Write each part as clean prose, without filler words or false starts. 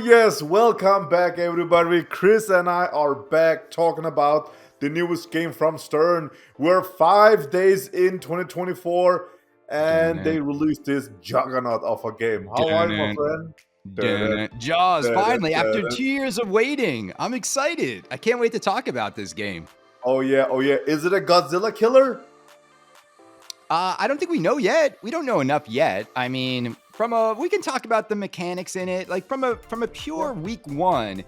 yes, welcome back, everybody. Chris and I are back talking about the newest game from Stern. We're 5 days in 2024, Dun and they it, released this juggernaut of a game. How are dun you, my it, friend? dun Dun-dun, it. Jaws, dun-dun, finally, after dun-dun. 2 years of waiting. I'm excited. I can't wait to talk about this game. Oh yeah, oh yeah. Is it a Godzilla killer? I don't think we know yet. We don't know enough yet. I mean, we can talk about the mechanics in it. Like from a Yeah. pure week one,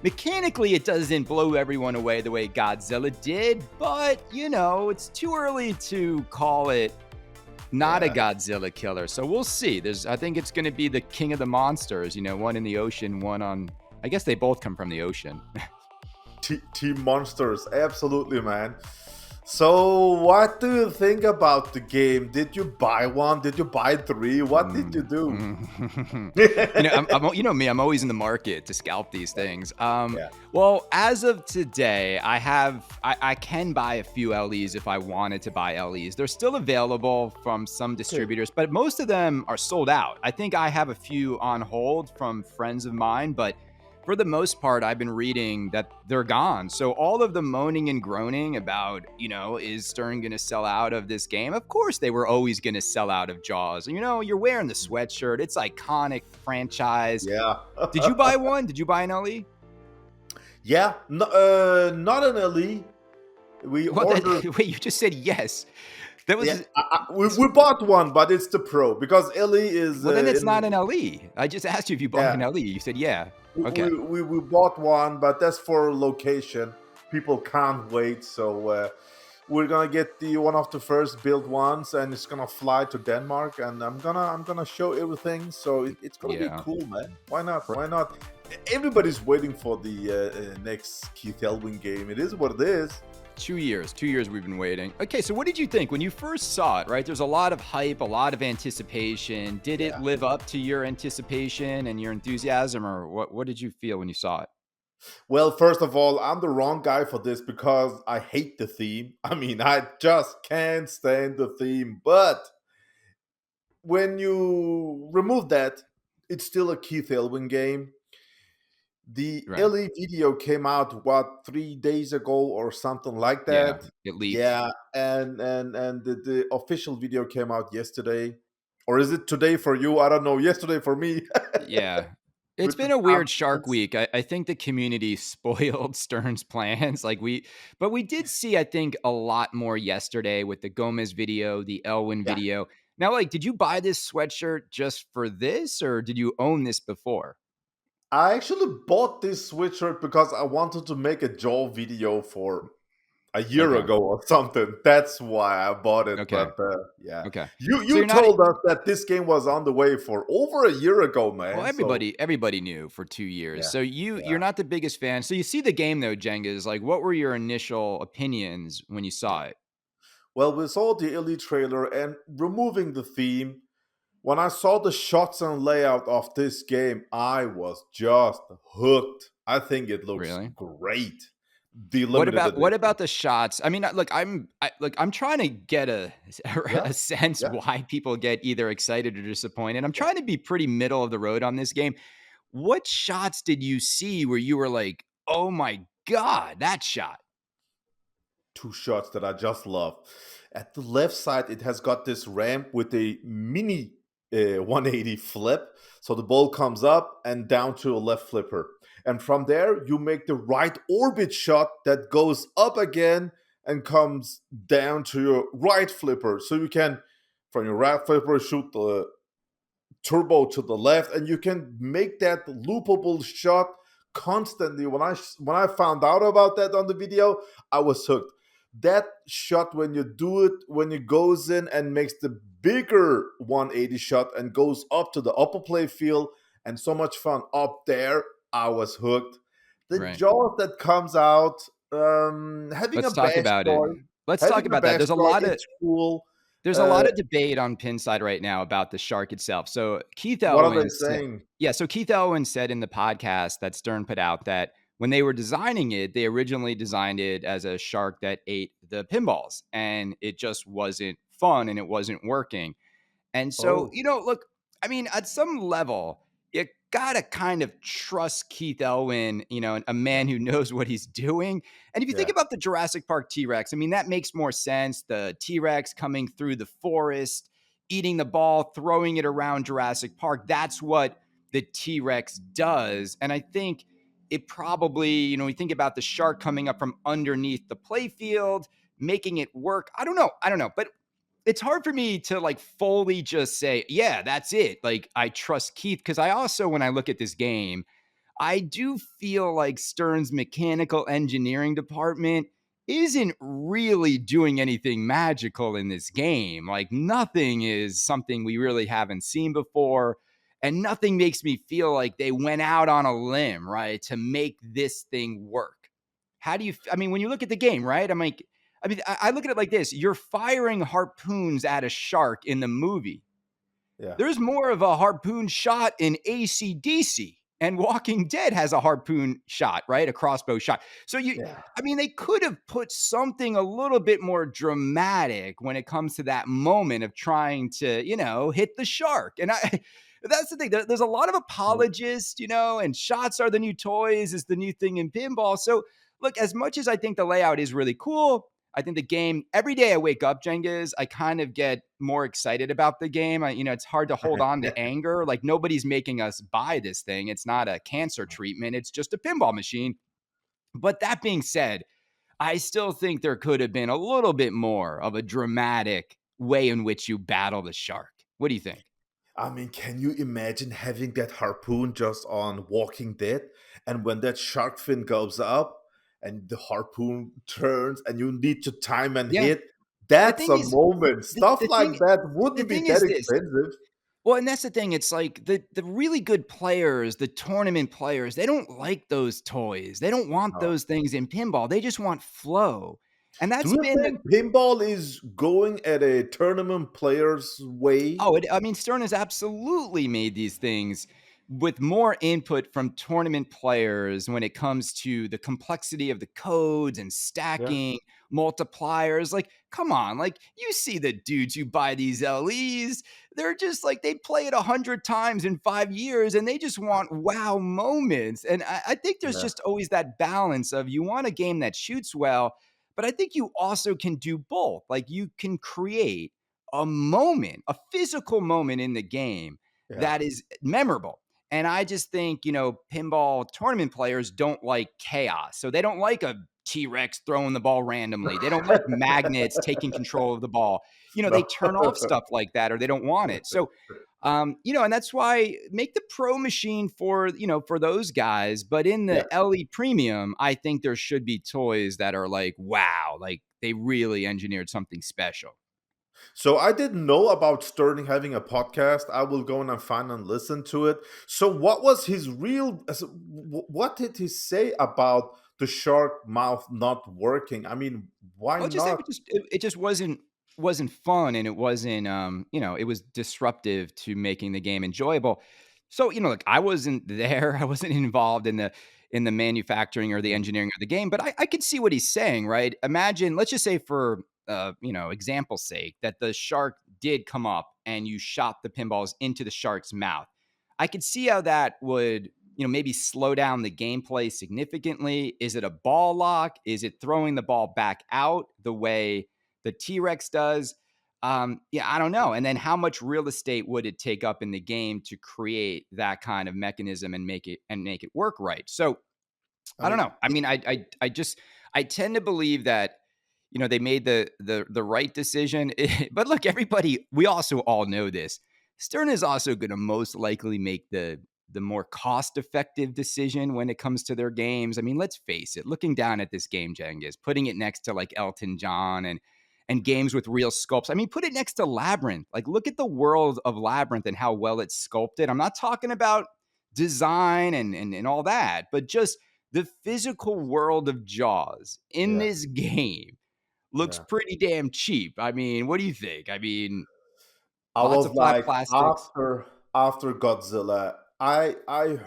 mechanically it doesn't blow everyone away the way Godzilla did, but it's too early to call it not a Yeah. Godzilla killer. So we'll see. I think it's going to be the king of the monsters, one in the ocean, one on, I guess they both come from the ocean. Team Monsters, absolutely, man. So, what do you think about the game? Did you buy one? Did you buy three? What did you do? You know me, I'm always in the market to scalp these things. Yeah. Well, as of today, I can buy a few LEs if I wanted to buy LEs. They're still available from some distributors, but most of them are sold out. I think I have a few on hold from friends of mine, but for the most part, I've been reading that they're gone. So all of the moaning and groaning about, is Stern going to sell out of this game? Of course they were always going to sell out of Jaws. You're wearing the sweatshirt. It's iconic franchise. Yeah. Did you buy one? Did you buy an LE? Yeah. No, not an LE. We Well, ordered. wait, you just said yes. That was Yeah, we bought one, but it's the Pro because LE is. Well, then it's not in, an LE. I just asked you if you bought yeah, an LE. You said yeah. Okay. we bought one, but that's for location. People can't wait, so we're gonna get the one of the first built ones, and it's gonna fly to Denmark, and I'm gonna show everything. So it's gonna be Yeah. cool, man. Why not? Why not? Everybody's waiting for the next Keith Elwin game. It is what it is. 2 years we've been waiting. Okay, so what did you think when you first saw it, right? There's a lot of hype, a lot of anticipation. Did it Yeah. live up to your anticipation and your enthusiasm, or what did you feel when you saw it? Well, first of all, I'm the wrong guy for this because I hate the theme. I mean, I just can't stand the theme. But when you remove that, it's still a Keith Elwin game. The Right. LE video came out what 3 days ago or something like Yeah, that. it leaked. Yeah, and the official video came out yesterday, or is it today for you? I don't know. Yesterday for me Yeah. It's with the been a time weird Shark difference. Week. I think the community spoiled Stern's plans. But we did see, I think, a lot more yesterday with the Gomez video, the Elwin Yeah, video. Now, did you buy this sweatshirt just for this, or did you own this before? I actually bought this sweatshirt because I wanted to make a Joel video for a year Okay. ago or something. That's why I bought it. Okay. But yeah, Okay. you So you you're not told us that this game was on the way for over a year ago, well, man. So everybody knew for 2 years. yeah, So you're yeah. not the biggest fan. So you see the game though, Jengas. Like, what were your initial opinions when you saw it? Well, we saw the Elite trailer and removing the theme. When I saw the shots and layout of this game, I was just hooked. I think it looks Really? great. The limited What edition. about the shots? I mean, I'm trying to get a Yeah, a sense yeah. why people get either excited or disappointed. I'm trying to be pretty middle of the road on this game. What shots did you see where you were like, "Oh my god, that shot"? Two shots that I just love. At the left side, it has got this ramp with a mini 180 flip. So the ball comes up and down to a left flipper. And from there, you make the right orbit shot that goes up again and comes down to your right flipper. So you can, from your right flipper, shoot the turbo to the left, and you can make that loopable shot constantly. When I found out about that on the video, I was hooked. That shot when you do it, when it goes in and makes the bigger 180 shot and goes up to the upper play field, and so much fun up there, I was hooked. The Right. jaws that comes out, having a Let's talk about it. backstory, Let's talk having a about that. backstory, it's cool. There's a Uh, lot of debate on Pinside right now about the shark itself. So what are they saying? Keith Elwin said in the podcast that Stern put out that when they were designing it, they originally designed it as a shark that ate the pinballs, and it just wasn't fun and it wasn't working. And so, Oh, look, I mean, at some level, you gotta kind of trust Keith Elwin, a man who knows what he's doing. And if you think Yeah. about the Jurassic Park T-Rex, I mean, that makes more sense. The T-Rex coming through the forest, eating the ball, throwing it around Jurassic Park. That's what the T-Rex does. And I think it probably, we think about the shark coming up from underneath the playfield, making it work. I don't know. But it's hard for me to like fully just say, yeah, that's it. Like I trust Keith because I also, when I look at this game, I do feel like Stern's mechanical engineering department isn't really doing anything magical in this game. Like nothing is something we really haven't seen before. And nothing makes me feel like they went out on a limb, right, to make this thing work. How do you, I mean, when you look at the game, right? I look at it like this: you're firing harpoons at a shark in the movie. Yeah. There's more of a harpoon shot in AC/DC, and Walking Dead has a harpoon shot, right? A crossbow shot. So Yeah. they could have put something a little bit more dramatic when it comes to that moment of trying to, hit the shark. And that's the thing. There's a lot of apologists, and shots are the new toys is the new thing in pinball. So look, as much as I think the layout is really cool, I think the game, every day I wake up, Jengiz, I kind of get more excited about the game. It's hard to hold on to anger. Like nobody's making us buy this thing. It's not a cancer treatment. It's just a pinball machine. But that being said, I still think there could have been a little bit more of a dramatic way in which you battle the shark. What do you think? I mean, can you imagine having that harpoon just on Walking Dead? And when that shark fin goes up and the harpoon turns and you need to time and Yeah. hit, The that's thing a is, moment. the, Stuff the like thing, that the wouldn't be thing that is this. expensive. Well, and that's the thing. It's like the really good players, the tournament players, they don't like those toys. They don't want No. those things in pinball. They just want flow. And Do that's you been the think pinball is going at a tournament player's way? Stern has absolutely made these things with more input from tournament players when it comes to the complexity of the codes and Yeah. stacking multipliers. Like, come on, like you see the dudes who buy these LEs, they're just like they play it 100 times in 5 years and they just want wow moments. And I think there's Yeah. just always that balance of you want a game that shoots well, but I think you also can do both. Like you can create a moment, a physical moment in the game Yeah. that is memorable. And I just think, pinball tournament players don't like chaos. So they don't like a T Rex throwing the ball randomly. They don't like magnets taking control of the ball. They No. turn off stuff like that or they don't want it. So, and that's why make the pro machine for those guys. But in Yeah. the LE premium, I think there should be toys that are like, wow, like they really engineered something special. So I didn't know about Sterling having a podcast. I will go and find and listen to it. So what was his real? What did he say about the shark mouth not working? I mean, why Well, just not? it just wasn't fun, and it wasn't it was disruptive to making the game enjoyable. So, look, I wasn't there. I wasn't involved in the manufacturing or the Mm. engineering of the game, but I could see what he's saying, right? Imagine, let's just say for example's sake, that the shark did come up and you shot the pinballs into the shark's mouth. I could see how that would maybe slow down the gameplay significantly. Is it a ball lock? Is it throwing the ball back out the way the T-Rex does? Yeah, I don't know. And then how much real estate would it take up in the game to create that kind of mechanism and make it work right? So I I don't mean, know. I mean, I tend to believe that they made the right decision. But look, everybody, we also all know this. Stern is also going to most likely make the more cost-effective decision when it comes to their games. I mean, let's face it. Looking down at this game, Jengiz, putting it next to like Elton John and games with real sculpts. I mean, put it next to Labyrinth. Like, look at the world of Labyrinth and how well it's sculpted. I'm not talking about design and all that, but just the physical world of Jaws in yeah, this game looks yeah. pretty damn cheap. I mean, what do you think? I mean, I lots was of flat like plastics. after Godzilla, I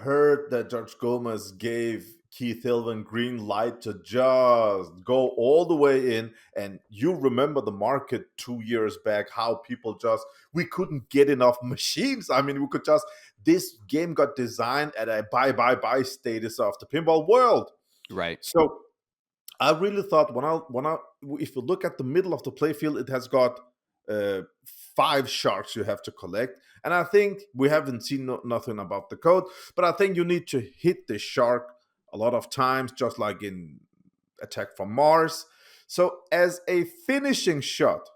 heard that George Gomez gave Keith Elvin green light to just go all the way in. And you remember the market 2 years back, how people just we couldn't get enough machines. I mean, we could just this game got designed at a buy status of the pinball world. Right. So I really thought if you look at the middle of the playfield, it has got uh, 5 sharks you have to collect, and I think we haven't seen nothing about the code, but I think you need to hit the shark a lot of times, just like in Attack from Mars. So as a finishing shot,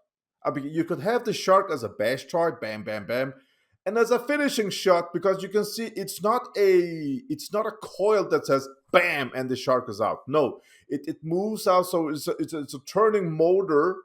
I mean, you could have the shark as a bash try, bam, bam, bam, and as a finishing shot, because you can see it's not a coil that says bam and the shark is out. No, it moves out, so it's a turning motor.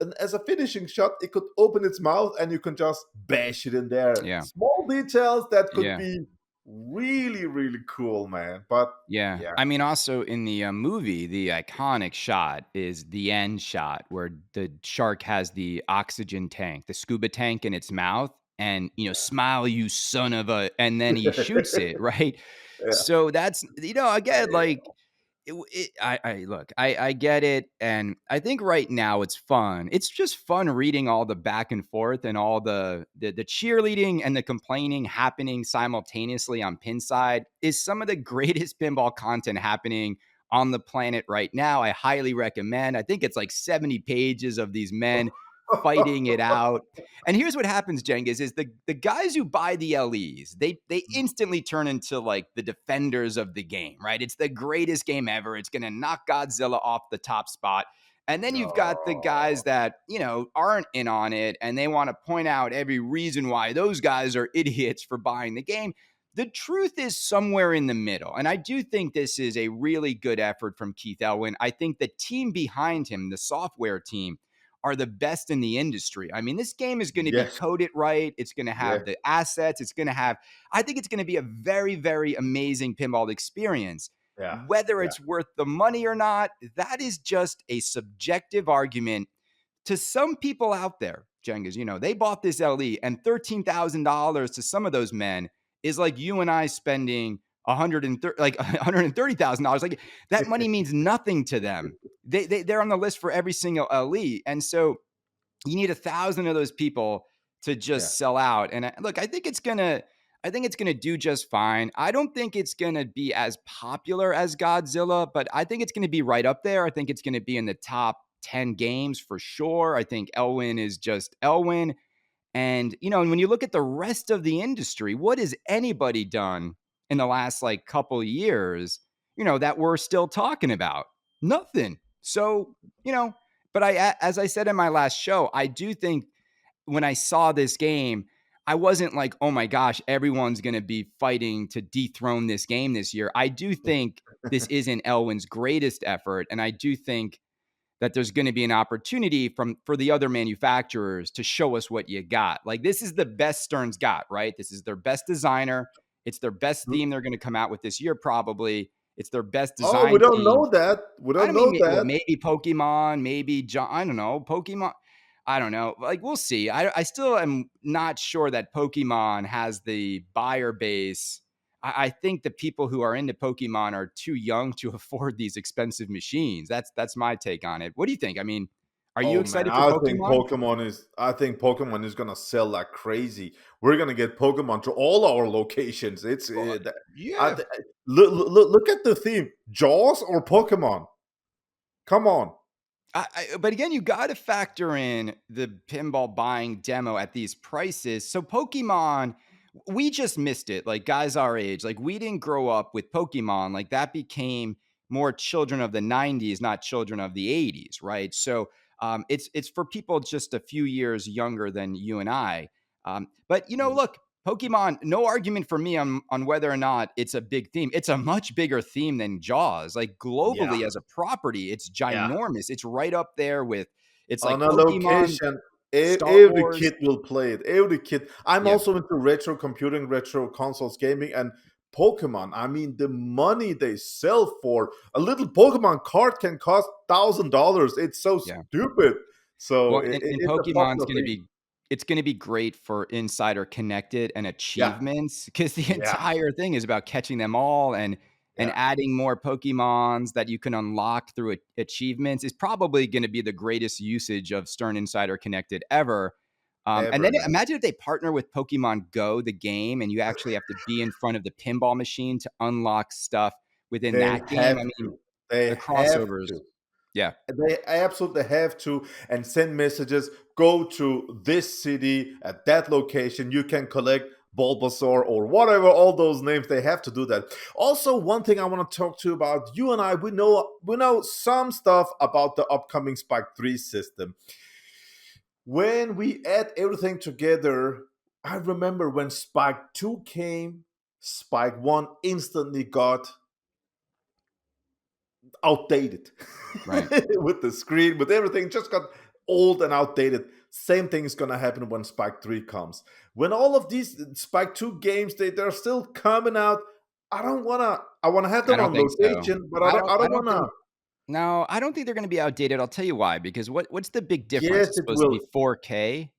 And as a finishing shot, it could open its mouth and you can just bash it in there. Yeah. Small details that could Yeah. be really, really cool, man. But Yeah. yeah, I mean, also in the movie, the iconic shot is the end shot where the shark has the oxygen tank, the scuba tank in its mouth, and, smile, you son of a, and then he shoots it, right? yeah, So that's, again, yeah. like, I look, I get it, and I think right now it's fun. It's just fun reading all the back and forth and all the cheerleading and the complaining happening simultaneously on Pinside is some of the greatest pinball content happening on the planet right now. I highly recommend. I think it's like 70 pages of these men fighting it out. And here's what happens, Jengiz, is the guys who buy the LEs, they instantly turn into like the defenders of the game, right? It's the greatest game ever. It's going to knock Godzilla off the top spot. And then you've got the guys Oh, that, aren't in on it and they want to point out every reason why those guys are idiots for buying the game. The truth is somewhere in the middle. And I do think this is a really good effort from Keith Elwin. I think the team behind him, the software team, are the best in the industry. I mean, this game is going to be yes, coded right. It's going to yeah, have the assets. I think it's going to be a very, very amazing pinball experience. yeah, Whether yeah. it's worth the money or not, that is just a subjective argument to some people out there. Jengas, they bought this LE, and $13,000 to some of those men is like you and I spending $130,000. Like that money means nothing to them. They're on the list for every single LE. And so you need 1,000 of those people to Yeah. just sell out. And look, I think it's gonna do just fine. I don't think it's gonna be as popular as Godzilla, but I think it's gonna be right up there. I think it's gonna be in the top 10 games for sure. I think Elwin is just Elwin. And, and when you look at the rest of the industry, what has anybody done in the last like couple of years, that we're still talking about? Nothing. So, but as I said in my last show, I do think when I saw this game, I wasn't like, oh my gosh, everyone's going to be fighting to dethrone this game this year. I do think this isn't Elwin's greatest effort. And I do think that there's going to be an opportunity for the other manufacturers to show us what you got. Like this is the best Stern's got, right? This is their best designer. It's their best theme they're going to come out with this year, probably. It's their best Oh, we design don't team. know that. We I don't don't mean know that. maybe Pokemon, maybe John. I don't know Pokemon. I don't know. Like we'll see. I still am not sure that Pokemon has the buyer base. I think the people who are into Pokemon are too young to afford these expensive machines. That's my take on it. What do you think? I mean, are you Oh man, excited for Pokemon? I think Pokemon is gonna sell like crazy. We're gonna get Pokemon to all our locations. It's Well, I, yeah. th- look at the theme: Jaws or Pokemon. Come on. But again, you got to factor in the pinball buying demo at these prices. So Pokemon, we just missed it. Like guys our age, like we didn't grow up with Pokemon. Like that became more children of the '90s, not children of the '80s, right? So it's for people just a few years younger than you and I. But look, Pokemon, no argument for me on whether or not it's a big theme. It's a much bigger theme than Jaws. Like Yeah, globally as a property, it's yeah. ginormous. It's right up there with it's On like a Pokemon, location, Star every Wars. kid will play it. Every kid. I'm Yeah, also into retro computing, retro consoles gaming, and Pokemon. I mean, the money they sell for a little Pokemon card can cost $1,000. It's so yeah. stupid. So Well, and it's a Pokemon's popular gonna thing. be it's gonna be great for Insider Connected and Yeah, achievements because the yeah, entire thing is about catching them all and yeah. adding more Pokemons that you can unlock through achievements is probably gonna be the greatest usage of Stern Insider Connected ever. And then ever, man. imagine if they partner with Pokemon Go, the game, and you actually have to be in front of the pinball machine to unlock stuff within They that game. have I mean, to. They the have crossovers. to. Yeah, They absolutely have to and send messages. Go to this city at that location. You can collect Bulbasaur or whatever. All those names. They have to do that. Also, one thing I want to talk to you about. You and I, we know some stuff about the upcoming Spike 3 system. When we add everything together, I remember when Spike 2 came, Spike 1 instantly got outdated right. with the screen, with everything, just got old and outdated. Same thing is gonna happen when Spike 3 comes. When all of these Spike 2 games they're still coming out, I wanna have I them don't on think so. rotation, but I don't I don't wanna. think no, I don't think they're gonna be outdated. I'll tell you why, because what's the big difference? Yes, It's it supposed to will. be 4K.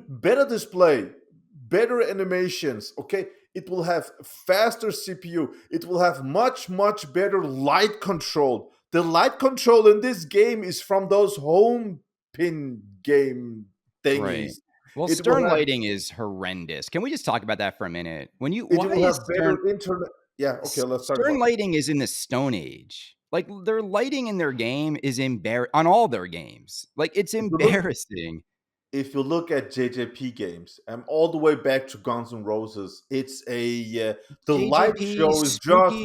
Better display, better animations. Okay, it will have faster CPU. It will have much better light control. The light control in this game is from those home pin game Right. thingies. Well, It will stern have lighting is horrendous. Can we just talk about that for a minute? it Why will is have better internet. Yeah, okay, let's talk Stern about. lighting is in the Stone Age. Like, their lighting in their game is on all their games. Like, it's If you look embarrassing. if you look at JJP games, all the way back to Guns N' Roses, it's a the light JJP, show is just.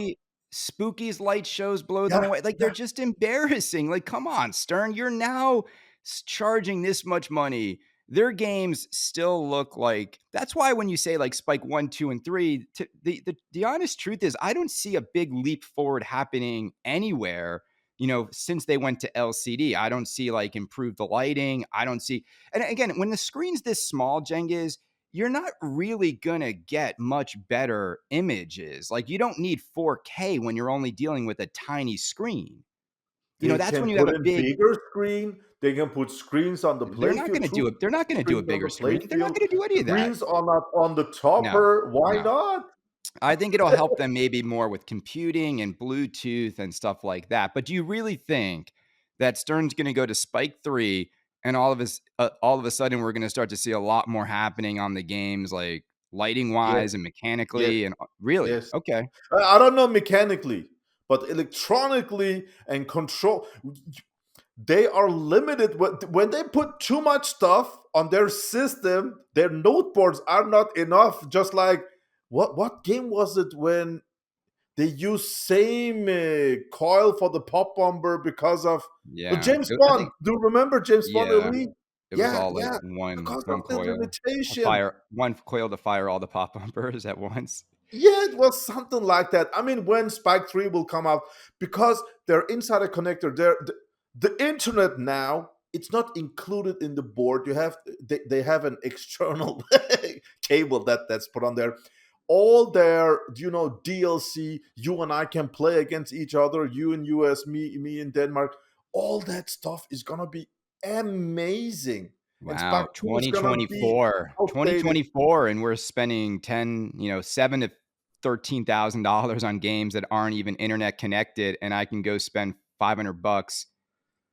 Spooky's light shows blow them Yeah, away. Like, they're yeah. just embarrassing. Like, come on, Stern, you're now charging this much money. Their games still look like that's why when you say like Spike 1, 2, and 3, the honest truth is I don't see a big leap forward happening anywhere, since they went to LCD. I don't see like improved lighting. I don't see, and again, when the screen's this small, Jengiz, you're not really going to get much better images. Like, you don't need 4K when you're only dealing with a tiny screen. They That's can when you have put a in big bigger screen. They can put screens on the they're not playfield, going to two do it. They're not going to do a screens on bigger the screen. They're not playfield, going to do any of that. screens on the No, topper. Why no. not? I think it'll help them maybe more with computing and Bluetooth and stuff like that. But do you really think that Stern's going to go to Spike 3 and all of a sudden we're going to start to see a lot more happening on the games, like lighting Yes, wise and yes, mechanically? And really? yes. Okay. I don't know mechanically, but electronically and control, they are limited. When they put too much stuff on their system, their noteboards are not enough. Just like what game was it when they use same coil for the pop bomber because of Yeah. James I Bond. think, Do you remember James Bond yeah. Elite? It was Yeah, all like yeah. one Because of one the coil to limitation. fire one coil to fire all the pop bumpers at once. Yeah, it was something like that. I mean, when Spike 3 will come out, because they're inside a connector, the internet now, it's not included in the board. They have an external cable that's put on there. All their DLC, you and I can play against each other, you in US, me in Denmark. All that stuff is gonna be amazing. And Spike Wow, 2 is gonna be 2024. outdated. 2024, and we're spending 7 to $13,000 on games that aren't even internet connected, and I can go spend $500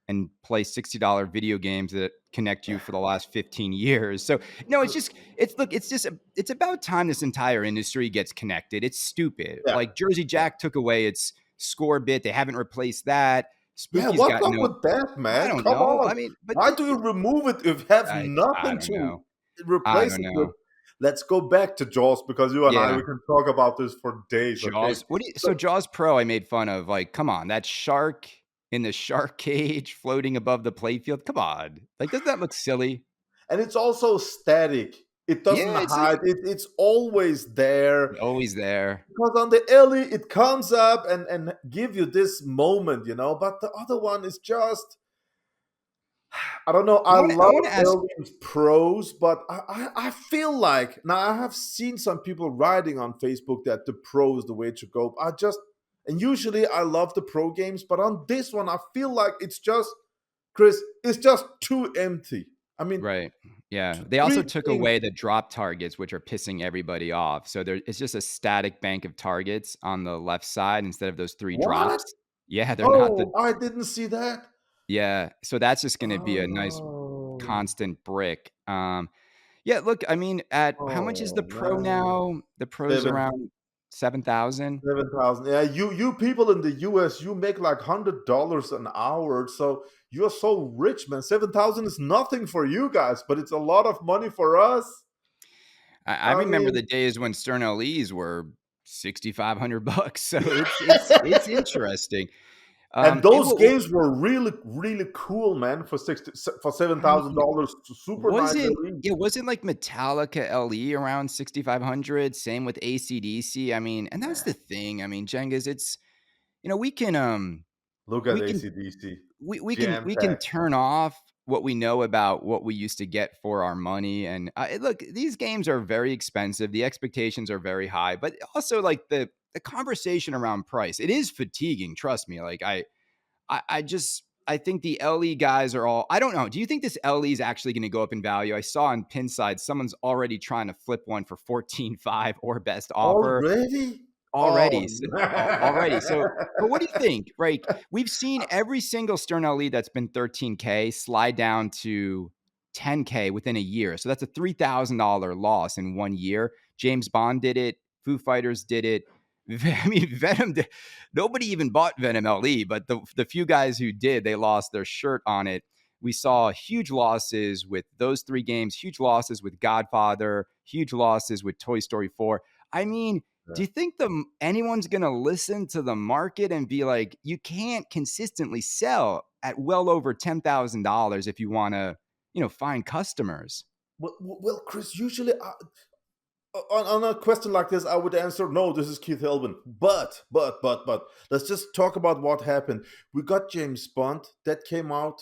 and play $60 video games that connect you for the last 15 years. So, no, it's about time this entire industry gets connected. It's stupid. Yeah, Like, Jersey yeah. Jack took away its score bit. They haven't replaced that. Yeah, Spooky's what's got up no with that, I man? don't Come know. on. I mean, but Why do you remove it if you have I nothing don't to know. I replace don't it with? know. Let's go back to Jaws because you and I Yeah. we can talk about this for days, okay? Jaws. So So Jaws Pro I made fun of, like, come on, that shark in the shark cage floating above the playfield. Come on. Like, doesn't that look silly? and it's also static. It doesn't Yeah, hide. It's always there. always there. Because on the Ellie, it comes up and give you this moment. But the other one is just I don't know. I I love wanna ask Aliens pros, but I feel like now I have seen some people writing on Facebook that the pro is the way to go. And usually I love the pro games, but on this one I feel like it's just Chris. It's just too empty. I mean, right. Yeah. They also three took things. away the drop targets, which are pissing everybody off. So it's just a static bank of targets on the left side instead of those 3 What? drops. Yeah, they're not the Oh, I didn't see that. yeah. So that's just gonna be a nice Oh Mm. constant brick. Yeah, look, I mean, at how much is the Oh, Pro man. now? The Pro's 7 around 7,000. 7,000. Yeah, you people in the US, you make like $100 an hour, so you're so rich, man. 7,000 is nothing for you guys, but it's a lot of money for us. I I remember mean, the days when Stern LEs were 6,500 bucks, so it's interesting. and It those will games were really, really cool, man. For seven I thousand mean, dollars, super nice wasn't LE. yeah, wasn't, like, Metallica LE around 6,500? Same with AC/DC, I mean, and that's the thing, I mean, Jenga's, it's we can, Look at we can ACDC, jam we can packed. turn off what we know about what we used to get for our money, and, look, these games are very expensive, the expectations are very high, but also, like, the conversation around price, it is fatiguing, trust me, like, I think the LE guys are all I don't know, do you think this LE is actually gonna go up in value? I saw on Pinside, someone's already trying to flip one for 14.5 or best offer. Already? Oh, Already, so already. So, but what do you think? Right, we've seen every single Stern LE that's been 13K slide down to 10K within a year. So that's a $3,000 loss in 1 year. James Bond did it. Foo Fighters did it. I mean, Venom. Nobody even bought Venom LE, but the few guys who did, they lost their shirt on it. We saw huge losses with those 3 games. Huge losses with Godfather. Huge losses with Toy Story 4. I mean, do you think anyone's gonna listen to the market and be like, "You can't consistently sell at well over $10,000 if you wanna, find customers?" well, Chris, usually on a question like this, I would answer, no, this is Keith Elvin. But, let's just talk about what happened. We got James Bond that came out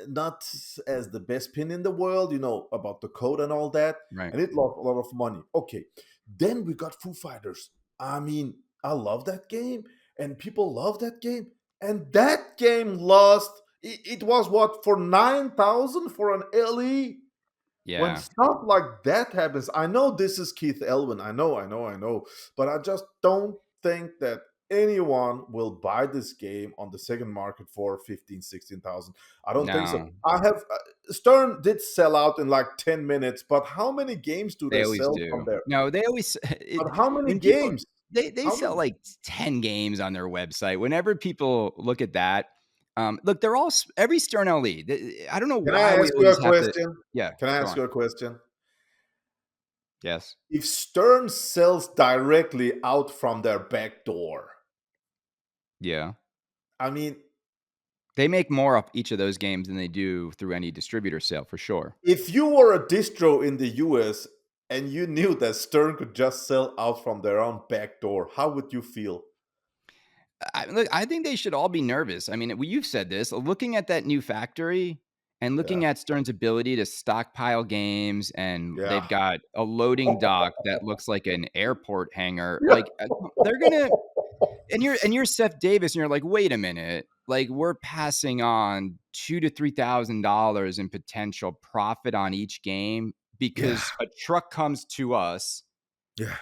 not as the best pin in the world, about the code and all that, Right. and it lost a lot of money. Okay, then we got Foo Fighters. I mean, I love that game, and people love that game, and that game lost. It was what, for 9,000 for an LE? When Yeah. stuff like that happens, I know this is Keith Elwin. I know. But I just don't think that anyone will buy this game on the second market for 15, 16,000. I don't think so. No. I have Stern did sell out in like 10 minutes, but how many games do They they always sell from do. there? No, they always But how many when people games? they How sell, many? like, 10 games on their website. Whenever people look at that, look, they're all every Stern LE, I don't know Can I why we ask you a always have to. question? Yeah, Can I go ask on. you a question? Yes. If Stern sells directly out from their back door, Yeah. I mean, They make more off each of those games than they do through any distributor sale for sure. if you were a distro in the US and you knew that Stern could just sell out from their own back door, how would you feel? Look, I think they should all be nervous. I mean, you've said this. Looking at that new factory and Yeah. looking at Stern's ability to stockpile games, and Yeah. they've got a loading dock that looks like an airport hangar. Like, they're gonna. And you're Seth Davis, and you're like, wait a minute. Like, we're passing on $2,000 to $3,000 in potential profit on each game Yeah. because a truck comes to us, Yeah.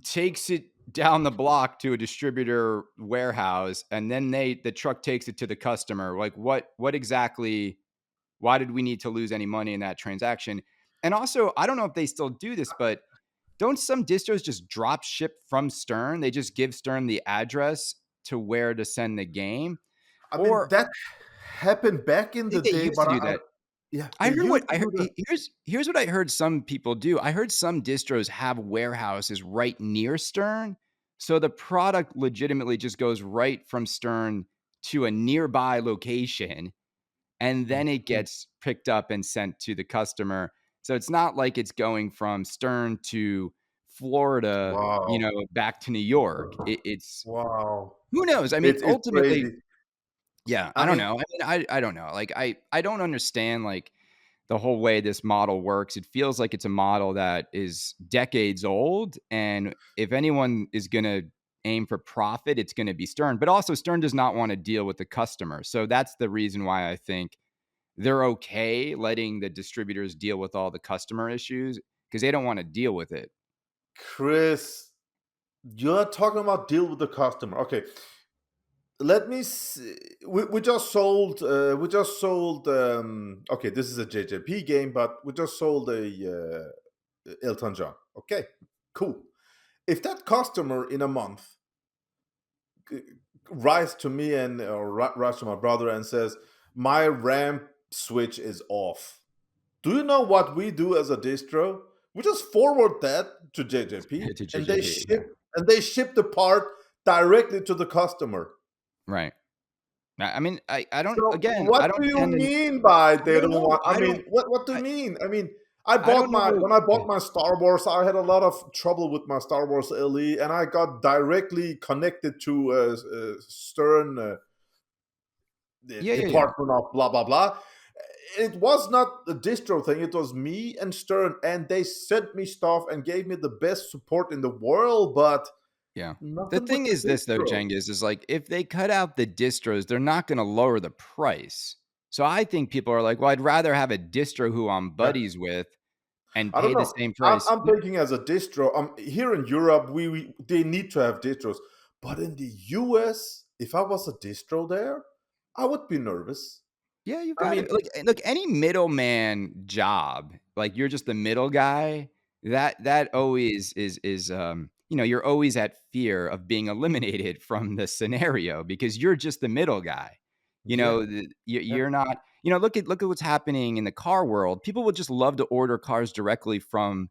takes it down the block to a distributor warehouse, and then the truck takes it to the customer. Like, what exactly, why did we need to lose any money in that transaction? And also, I don't know if they still do this, but don't some distros just drop ship from Stern? They just give Stern the address to where to send the game? I mean, Or that happened back in I the think they day, used to but do that. yeah, I they heard what used to I heard. do that. Here's what I heard some people do. I heard some distros have warehouses right near Stern, so the product legitimately just goes right from Stern to a nearby location, and then it Mhm. gets picked up and sent to the customer. So it's not like it's going from Stern to Florida, Wow. back to New York. It's Wow. who knows? I mean, It's ultimately, crazy. yeah, I I don't mean, know. I mean, I don't know. Like, I don't understand, like, the whole way this model works. It feels like it's a model that is decades old, and if anyone is gonna aim for profit, it's gonna be Stern. But also Stern does not wanna deal with the customer. So that's the reason why I think they're okay letting the distributors deal with all the customer issues because they don't wanna deal with it. Chris, you're talking about deal with the customer. Okay. let me see. We just sold. Okay, this is a JJP game, but we just sold a Elton John. Okay, cool. If that customer in a month uh, writes to me and or writes to my brother and says my RAM switch is off, do you know what we do as a distro? We just forward that to JJP, To and they JJP, yeah, ship the part directly to the customer. right. I mean, I don't. So Again, I what don't do you tend to. mean by I they don't don't know. want? I mean, what do you I, mean? I mean, I don't know. when I bought my Star Wars, I had a lot of trouble with my Star Wars LE, and I got directly connected to Stern the Yeah, yeah, yeah. department of blah blah blah. It was not the distro thing; it was me and Stern, and they sent me stuff and gave me the best support in the world, but Yeah. The nothing with thing the is this though, distro. Cengiz, is like if they cut out the distros, they're not going to lower the price. So I think people are like, well, I'd rather have a distro who I'm buddies with and I don't pay the know. same price. I'm thinking as a distro. Here in Europe, we they need to have distros, but in the US, if I was a distro there, I would be nervous. Yeah, you've I got mean, it. Look, any middleman job, like you're just the middle guy, that always is you're always at fear of being eliminated from the scenario because you're just the middle guy. yeah, yeah, You're not, look at what's happening in the car world. People would just love to order cars directly from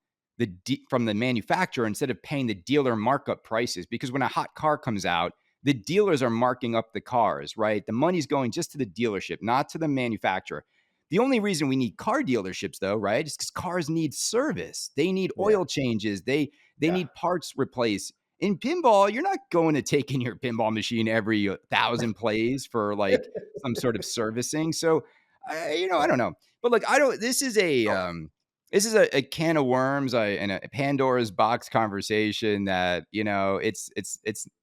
from the manufacturer instead of paying the dealer markup prices because when a hot car comes out, the dealers are marking up the cars, right? The money's going just to the dealership, not to the manufacturer. The only reason we need car dealerships, though, right, is because cars need service. They need yeah, oil changes. They yeah. need parts replaced. In pinball, you're not going to take in your pinball machine every 1,000 plays for like some sort of servicing. So, I don't know. But look, I don't. No, This is a can of worms and a Pandora's box conversation that it's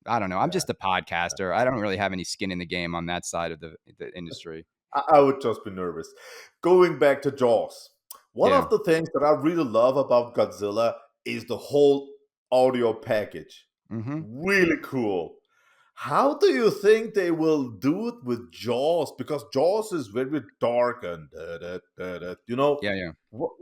I don't know. I'm yeah. just a podcaster. I don't really have any skin in the game on that side of the industry. I would just be nervous. Going back to Jaws, one Yeah. of the things that I really love about Godzilla is the whole audio package. Hmm. Really cool. How do you think they will do it with Jaws? Because Jaws is very dark and Yeah. Yeah.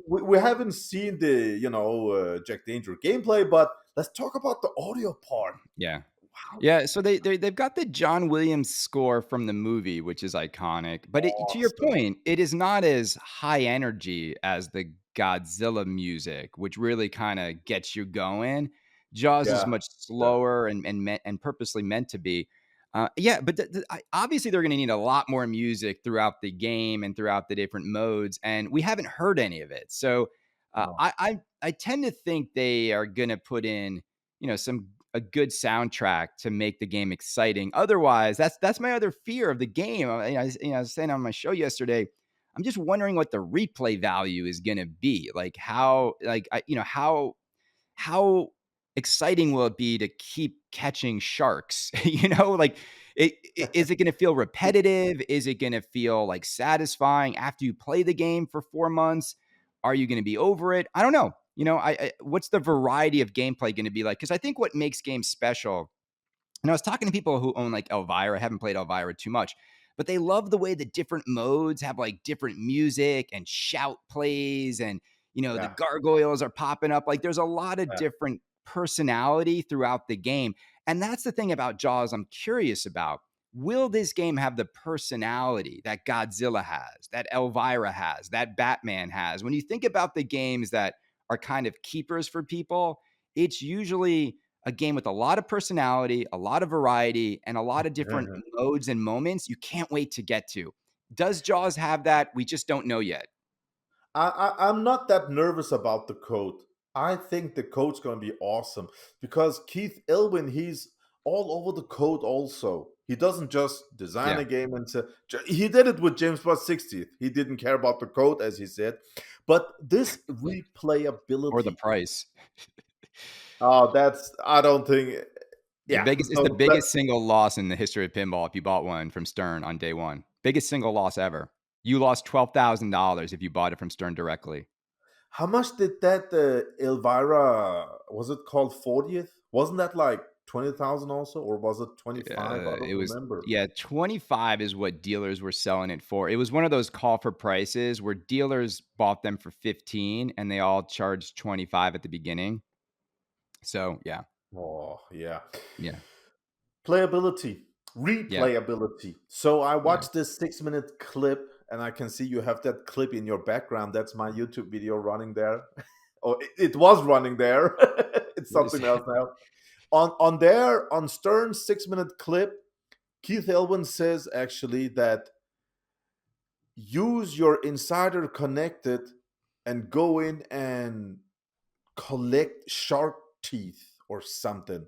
we haven't seen the Jack Danger gameplay, but let's talk about the audio part. Yeah. How Yeah, so they've got the John Williams score from the movie, which is iconic. But to your awesome! point, it is not as high energy as the Godzilla music, which really kind of gets you going. Jaws is Yeah, much yeah, slower and purposely meant to be. Yeah, but obviously they're going to need a lot more music throughout the game and throughout the different modes, and we haven't heard any of it. So no, I tend to think they are going to put in some a good soundtrack to make the game exciting. Otherwise, that's my other fear of the game. I was saying on my show yesterday, I'm just wondering what the replay value is going to be. Like how, like how exciting will it be to keep catching sharks? Like is it going to feel repetitive? Is it going to feel like satisfying after you play the game for 4 months? Are you going to be over it? I don't know. What's the variety of gameplay going to be like? Because I think what makes games special, and I was talking to people who own like Elvira. I haven't played Elvira too much, but they love the way the different modes have like different music and shout plays, and the yeah, gargoyles are popping up. Like there's a lot of yeah. different personality throughout the game, and that's the thing about Jaws. I'm curious about. Will this game have the personality that Godzilla has, that Elvira has, that Batman has? When you think about the games that are kind of keepers for people, it's usually a game with a lot of personality, a lot of variety, and a lot of different modes and moments you can't wait to get to. Does Jaws have that? We just don't know yet. I'm not that nervous about the code. I think the code's going to be awesome because Keith Elwin, he's all over the code also. He doesn't just design Yeah. a game and say, he did it with James Bond 60th. He didn't care about the code, as he said. But this Or the replayability, price. I don't think, yeah. It's the So biggest single loss in the history of pinball if you bought one from Stern on day one. Biggest single loss ever. You lost $12,000 if you bought it from Stern directly. how much did that Elvira, was it called 40th? Wasn't that like 20,000 also, or was it 25? I It don't was remember. yeah, 25 is what dealers were selling it for. It was one of those call for prices where dealers bought them for 15 and they all charged 25 at the beginning. So, yeah. Oh, yeah. Yeah. Playability, Yeah. replayability. So I Yeah. watched this 6 minute clip, and I can see you have that clip in your background. That's my YouTube video running there. Oh, it was running there. It's What is something else that? now. On Stern's 6 minute clip, Keith Elwin says actually that use your insider connected and go in and collect shark teeth or something.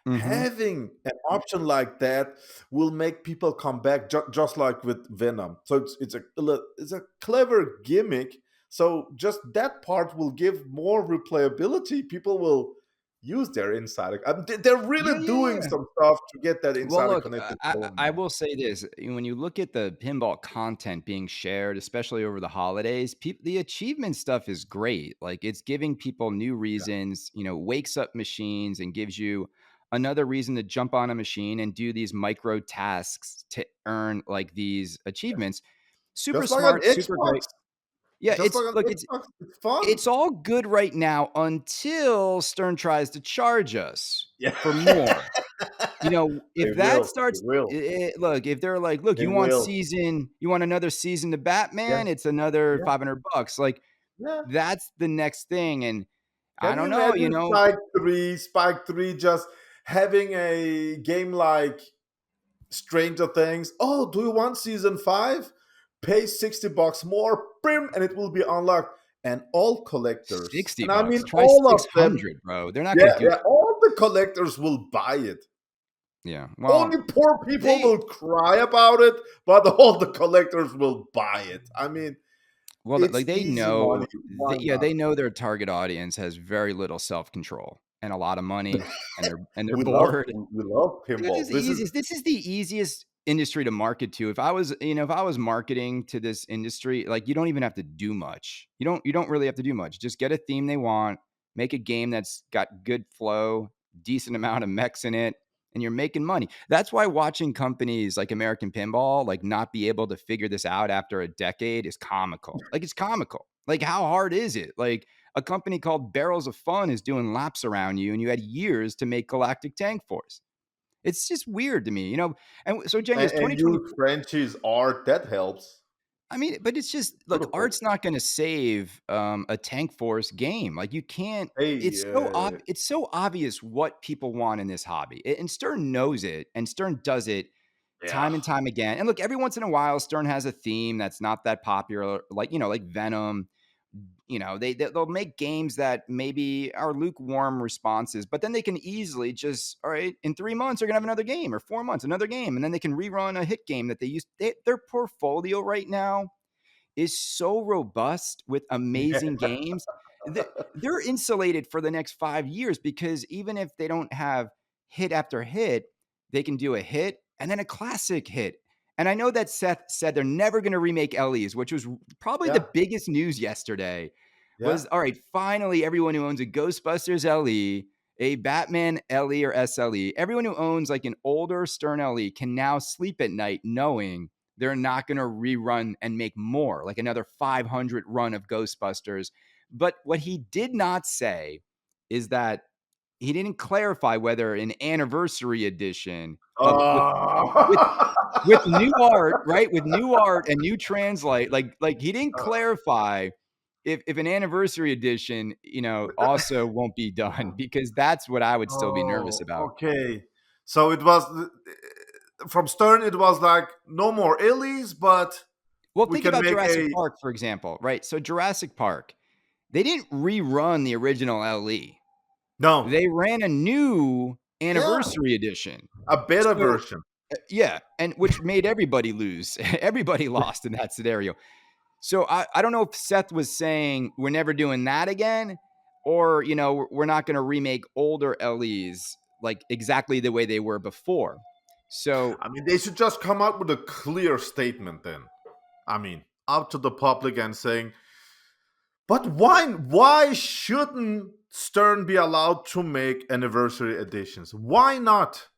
Mhm. Having an option like that will make people come back, just like with Venom. So it's a clever gimmick. So just that part will give more replayability. People will use their insider. They're Yeah, really yeah, doing yeah. some stuff to get that Well, insider look, connected I going I now. will say this, when you look at the pinball content being shared, especially over the holidays, the achievement stuff is great. Like, it's giving people new Yeah. reasons, wakes up machines and gives you another reason to jump on a machine and do these micro tasks to earn, like, these achievements. Super Just like on smart, super Xbox. great. Yeah, Just like on look, Xbox. It's fun. it's all good right now until Stern tries to charge us Yeah. for more. They If that will. They starts will. look, if they're like, "Look, They will. you want another season to Yeah. Batman? It's another Yeah. $500." Like, Yeah. that's the next thing, and I Can you don't know, imagine Spike 3 just having a game like Stranger Things? Oh, do you want season 5? Pay $60 more, brim, and it will be unlocked. And all collectors, 60 and I mean bucks. Try all of them, 600, bro. They're not gonna yeah, do yeah, all the collectors will buy it. Yeah, Only well, poor people they will cry about it, but all the collectors will buy it. I mean, it's like, they easy money. know Why they not? know their target audience has very little self-control and a lot of money, and they're We love bored. we love It is pinball. the easiest this is the easiest industry to market to. If I was marketing to this industry, like, you don't even have to do much. You don't really have to do much. Just get a theme they want, make a game that's got good flow, decent amount of mechs in it, and you're making money. That's why watching companies like American Pinball, like, not be able to figure this out after a decade is comical. Like, it's comical. Like, how hard is it? Like, a company called Barrels of Fun is doing laps around you, and you had years to make Galactic Tank Force. It's just weird to me, And so, Cengiz, and 2020. use Frenchie's art. That helps. I mean, but it's just look, Beautiful. art's not going to save a Tank Force game. Like, you can't. Hey, It's so obvious what people want in this hobby, and Stern knows it, and Stern does it yeah, time and time again. And look, every once in a while, Stern has a theme that's not that popular, like Venom. They'll make games that maybe are lukewarm responses, but then they can easily just, all right, in 3 months they're gonna have another game, or 4 months another game, and then they can rerun a hit game that their portfolio right now is so robust with yeah. amazing games. They're insulated for the next 5 years, because even if they don't have hit after hit, they can do a hit and then a classic hit. And I know that Seth said they're never going to remake Ellie's, which was probably the Yeah, biggest news yesterday. yeah. Was all right, finally, everyone who owns a Ghostbusters LE, a Batman LE or SLE, everyone who owns like an older Stern LE can now sleep at night knowing they're not going to rerun and make more, like another 500 run of Ghostbusters. But what he did not say is that he didn't clarify whether an anniversary edition of with Oh. with new art, right? With new art and new translate, like he didn't Uh, clarify if an anniversary edition, also won't be done, because that's what I would still be nervous oh, about. okay. So it was from Stern. It was like no more Illies, but Well, we think can about make Jurassic a Park, for example, right? So Jurassic Park, they didn't rerun the original LE. no. They ran a new Yeah, anniversary edition. a better So, version. yeah, and which made everybody lose. Everybody lost in that scenario. So I don't know if Seth was saying we're never doing that again, or we're not going to remake older LEs like exactly the way they were before. So I mean, they should just come out with a clear statement then. I mean, out to the public and saying, but why shouldn't Stern be allowed to make anniversary editions? Why not?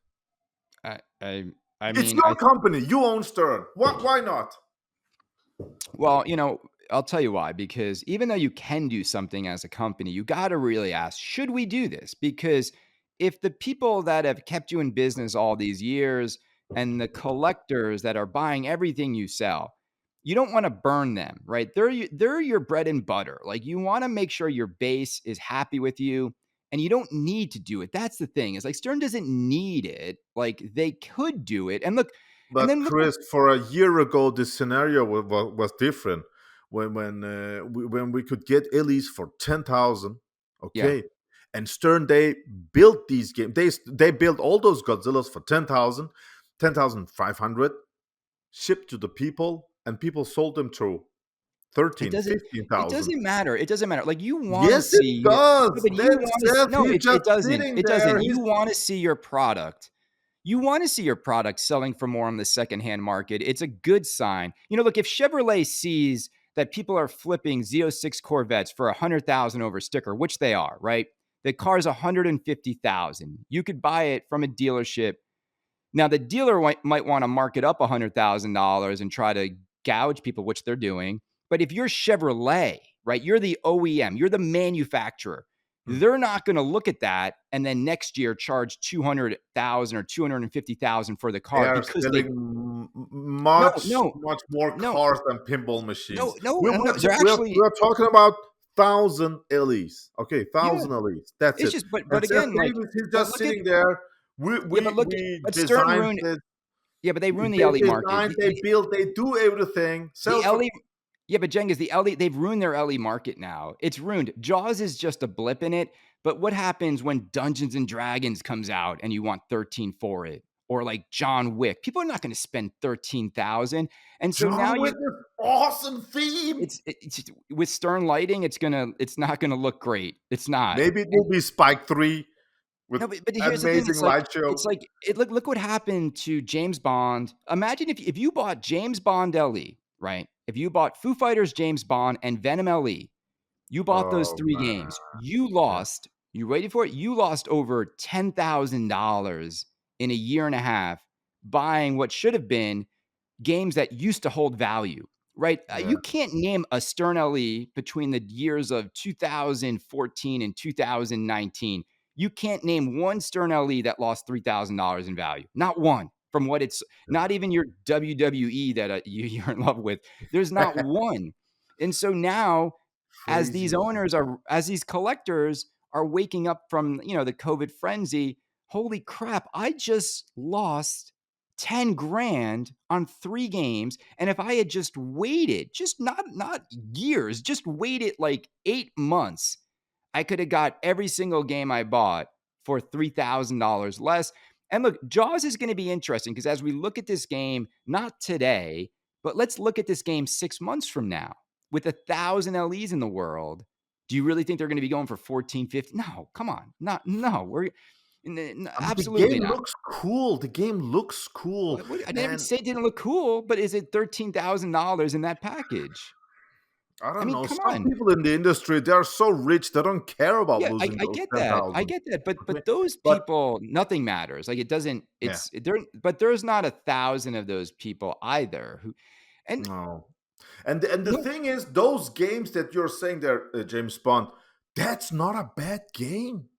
I I I It's mean, your company. You own Stern. Why not? well, I'll tell you why. Because even though you can do something as a company, you got to really ask, should we do this? Because if the people that have kept you in business all these years and the collectors that are buying everything you sell, you don't want to burn them, right? They're your bread and butter. Like you want to make sure your base is happy with you and you don't need to do it. That's the thing. Is like Stern doesn't need it. Like they could do it. And look, and But then look. Chris, for a year ago, this scenario was different. When we could get Ellis for 10,000, Yeah. okay, and Stern they built these games. They built all those Godzillas for 10,000, 10,500, shipped to the people, and people sold them to It 13, doesn't fifteen it thousand. doesn't matter, it doesn't matter, like, you wanna Yes, it see your no, does. but you Then wanna Seth, no, he's it just doesn't, sitting it there. doesn't, He's you wanna see your product. You wanna see your product selling for more on the secondhand market, it's a good sign. Look, if Chevrolet sees that people are flipping Z06 Corvettes for 100,000 over sticker, which they are, right? The car's 150,000. You could buy it from a dealership. Now, the dealer might want to mark it up $100,000 and try to gouge people, which they're doing. But if you're Chevrolet, right, you're the OEM, you're the manufacturer. They're not going to look at that and then next year charge 200,000 or 250,000 for the They car are because they selling no, much, no, much more no, cars than pinball machines. no, no, no, no. They're We're actually, talking about 1,000 LEs. Okay, yeah. 1,000 LEs. That's It's it. just, but And Seth again, like, Davis, he's but just look at, sitting there. yeah, but look at, We but Stern designed ruined, it. yeah, but they ruined the They LE market. designed, they build, they do everything. The Sells for. LE Yeah, but Cengiz, the LE, they've ruined their LE market now. It's ruined. Jaws is just a blip in it. But what happens when Dungeons and Dragons comes out and you want 13 for it? Or like John Wick. People are not going to spend 13,000. And so now John you Wick is awesome theme. it's with Stern lighting, it's not gonna look great. It's not. Maybe it And will be Spike 3 with no, but here's the thing. amazing light show. Look what happened to James Bond. Imagine if you bought James Bond LE, right? If you bought Foo Fighters James Bond and Venom LE, you bought those Oh, three man. games. You Yeah. lost, you ready for it? You lost over $10,000 in a year and a half buying what should have been games that used to hold value, right? Yeah. You can't name a Stern LE between the years of 2014 and 2019. You can't name one Stern LE that lost $3,000 in value. Not one. From what it's not even your WWE that you're in love with. There's not one. And so now, Crazy. as these collectors are waking up from the COVID frenzy, holy crap! I just lost 10 grand on 3 games, and if I had just waited, just not years, just waited like 8 months, I could have got every single game I bought for $3,000 less. And look, Jaws is going to be interesting because as we look at this game, not today, but let's look at this game 6 months from now with 1,000 LEs in the world. Do you really think they're going to be going for 14, 15? No, come on. Not no. I mean, the Absolutely game not. looks cool. The game looks cool. I never And say it didn't look cool, but is it $13,000 in that package? I I don't mean, know. come Some on. people in the industry, they are so rich, they don't care about Yeah, losing I those get that. I 10,000. get that. But Okay. but those But people, nothing matters. Like it doesn't. yeah, It's there. But there's not 1,000 of those people either. Who and no. And the no, thing is, those games that you're saying there, James Bond, that's not a bad game.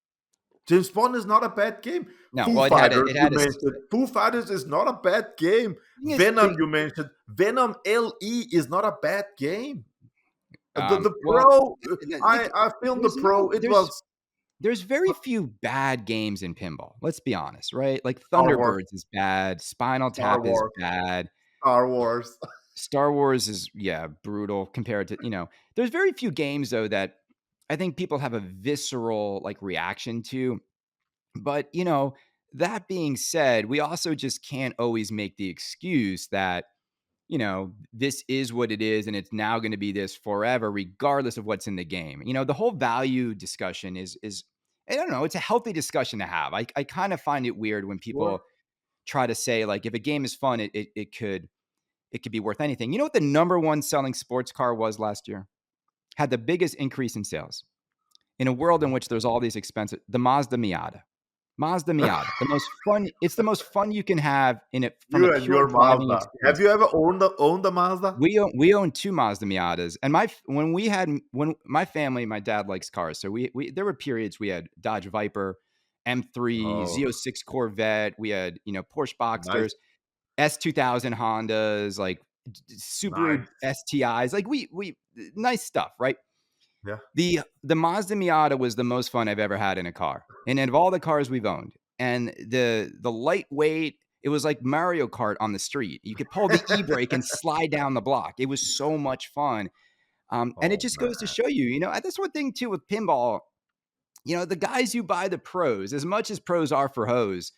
James Bond is not a bad game. no. Foo Well, Fighters, it you had a. mentioned. Foo Fighters is not a bad game. Thing is, Venom, you mentioned. Venom LE is not a bad game. The well, Pro, like, I filmed the Pro. It was there's very few bad games in pinball. Let's be honest, right? Like Star Wars, Thunderbirds is bad. Spinal Star Tap is Wars, bad. Star Wars. Star Wars is, yeah, brutal compared to. There's very few games though that I think people have a visceral like reaction to. But, that being said, we also just can't always make the excuse that, this is what it is and it's now going to be this forever regardless of what's in the game. The whole value discussion is I don't know, it's a healthy discussion to have. I kind of find it weird when Sure. people try to say like if a game is fun, it could be worth anything. You know what the number one selling sports car was last year? Had the biggest increase in sales. in a world in which there's all these expensive the Mazda Miata. Mazda Miata, the most fun it's the most fun you can have in it from a You and pure your driving Mazda. Have experience. you ever owned a Mazda? We own 2 Mazda Miatas, and when my family, my dad likes cars, so we there were periods we had Dodge Viper, M3, Oh, Z06 Corvette, we had, Porsche nice, Boxsters, S2000 Hondas, like, Subaru nice. STIs, like, we nice stuff, right? Yeah. The Mazda Miata was the most fun I've ever had in a car, and of all the cars we've owned, and the lightweight, it was like Mario Kart on the street. You could pull the e-brake and slide down the block. It was so much fun, and it Oh, just goes to man. show you, that's one thing too with pinball. The guys who buy the pros, as much as pros are for hoes,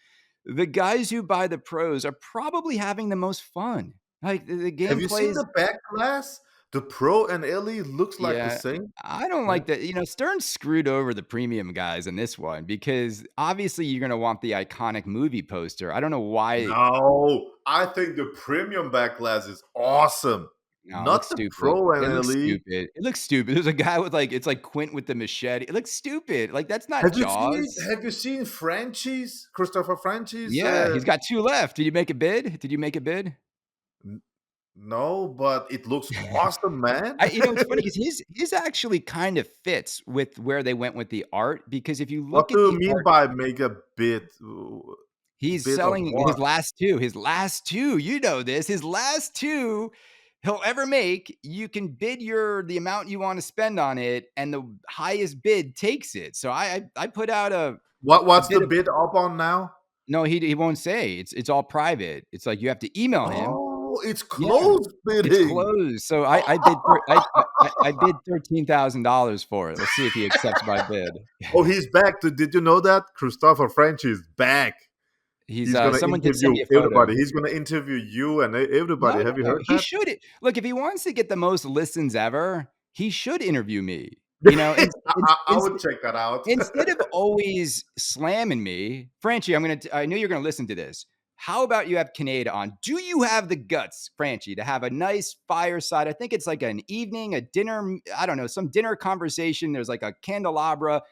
the guys who buy the pros are probably having the most fun. Like the Have game you seen plays. the back glass? The Pro and Ellie looks like the Yeah, same. I don't Yeah. like that. Stern screwed over the premium guys in this one because obviously you're gonna want the iconic movie poster. I don't know why. No, I think the premium back glass is awesome. No, it looks Not the stupid. Pro and It looks Ellie. stupid. It looks stupid. There's a guy with it's like Quint with the machete. It looks stupid. Like that's not Have you seen Jaws. have you seen Frenchie's, Christopher Frenchie's? Yeah, he's got 2 left. Did you make a bid? Did you make a bid? N no, but it looks awesome, man. It's funny because his actually kind of fits with where they went with the art because if you What look do at you the mean art. by make a bid? He's Bid of selling what? his last 2, this, his last 2 he'll ever make, you can bid the amount you wanna spend on it, and the highest bid takes it. So I put out a What's the bit of bid up on now? no, he won't say. It's all private. It's like you have to email him. Oh, it's Yeah, closed it's bidding. closed. So I bid I bid $13,000 for it. Let's see if he accepts my bid. Oh, he's back. Did you know that? Christopher French is back. He's, He's gonna someone did send interview me a everybody. photo. He's gonna interview you and No, everybody. Have you no, heard he that? should look, if he wants to get the most listens ever, he should interview me, you know, ins ins I inst would check that out. instead of always slamming me. Franchi, I know you're gonna listen to this. How about you have Kaneda on? Do you have the guts, Franchi, to have a nice fireside? I think it's like an evening, a dinner, I don't know, some dinner conversation. There's like a candelabra.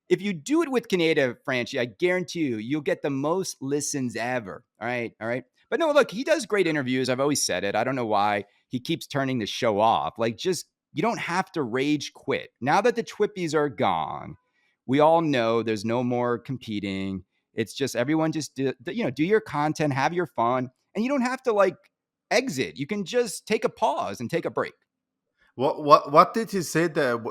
If you do it with Kaneda, Franchi, I guarantee you'll get the most listens ever. All right. All right. But no, look, he does great interviews. I've always said it. I don't know why he keeps turning the show off. Like, just, you don't have to rage quit. Now that the Twippies are gone, we all know there's no more competing. It's just everyone just do your content, have your fun, and you don't have to like exit. You can just take a pause and take a break. What did he say that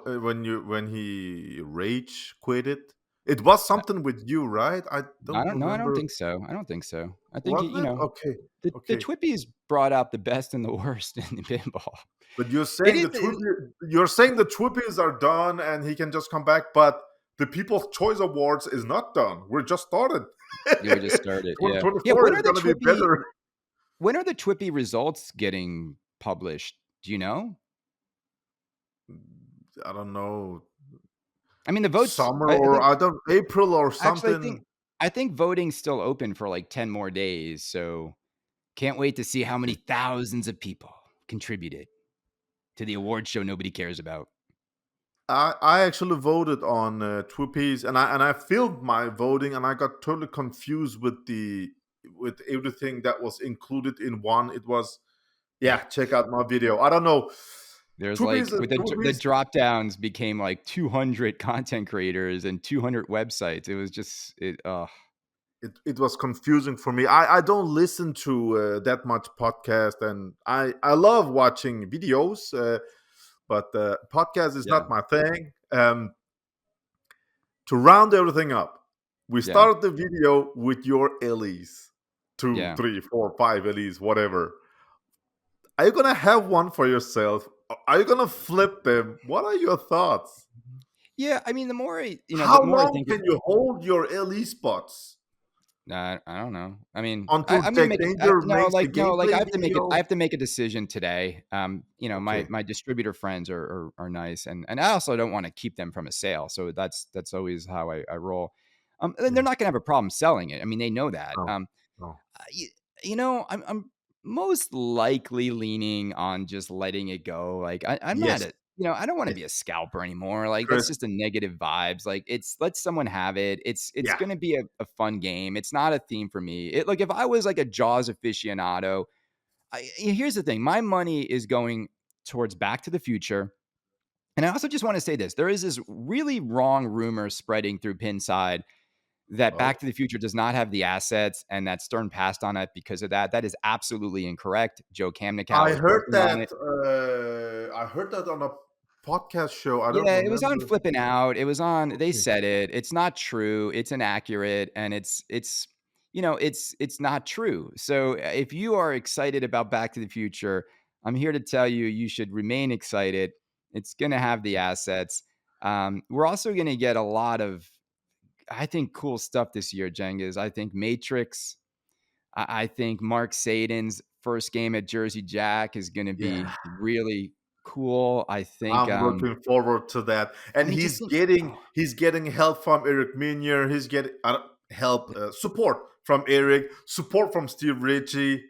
when he rage quit it? It was something with you, right? I I don't don't know. I don't remember. think so. I don't think so. I think Was it? Okay, the okay. Twippies brought out the best and the worst in the pinball. But you're It saying is. You're saying the Twippies are done and he can just come back, but the People's Choice Awards is not done. We're just started. Yeah, we just started. Yeah, yeah. 2024 is gonna be better. When are the Twippy results getting published? Do you know? I don't know, I mean, the votes. summer I or think I don't April or actually, something. I think voting's still open for like 10 more days. So can't wait to see how many thousands of people contributed to the award show nobody cares about. I actually voted on Twippies and I filmed my voting and I got totally confused with everything that was included in one. It was check out my video. I don't know. There's Twippies like with the Twippies drop downs became like 200 content creators and 200 websites. It was just it was confusing for me. I don't listen to that much podcast and I love watching videos, but podcast is yeah, not my thing. To round everything up, we yeah, started the video with your Ellies. Two, yeah. 3, 4, 5 Ellies, whatever. Are you gonna have one for yourself? Are you gonna flip them? What are your thoughts? Yeah, I mean, the How more I long think, can you hold your LE spots I don't know. I mean, until I'm gonna Jack make it. Danger No, makes the like gameplay I have to make it. I video? have to make a decision today. My Okay. my distributor friends are nice, and I also don't want to keep them from a sale. So that's always how I roll. And they're Yeah. not gonna have a problem selling it. I mean, they know that. No. No. You, I'm most likely leaning on just letting it go. Like I'm not Yes. a I don't wanna be a scalper anymore, like, that's Chris, just a negative vibes, like, let someone have it, it's yeah, gonna be a fun game, it's not a theme for me, like, if I was, like, a Jaws aficionado, here's the thing, my money is going towards Back to the Future, and I also just wanna say this, there is this really wrong rumor spreading through Pinside that oh, Back to the Future does not have the assets and that Stern passed on it because of that. That is absolutely incorrect. Joe Kamnikow I is heard working on that. it. I heard that on a podcast show. I don't Yeah, it was on remember. Flipping Out. It was on they Okay. said it. It's not true. It's inaccurate and it's not true. So if you are excited about Back to the Future, I'm here to tell you you should remain excited. It's going to have the assets. We're also going to get a lot of I think cool stuff this year, Jengiz. I think Matrix. I think Mark Saden's first game at Jersey Jack is going to Yeah, be really cool. I'm looking forward to that. I And mean, just think, he's getting help from Eric Minier. He's getting help support from Eric, support from Steve Ritchie.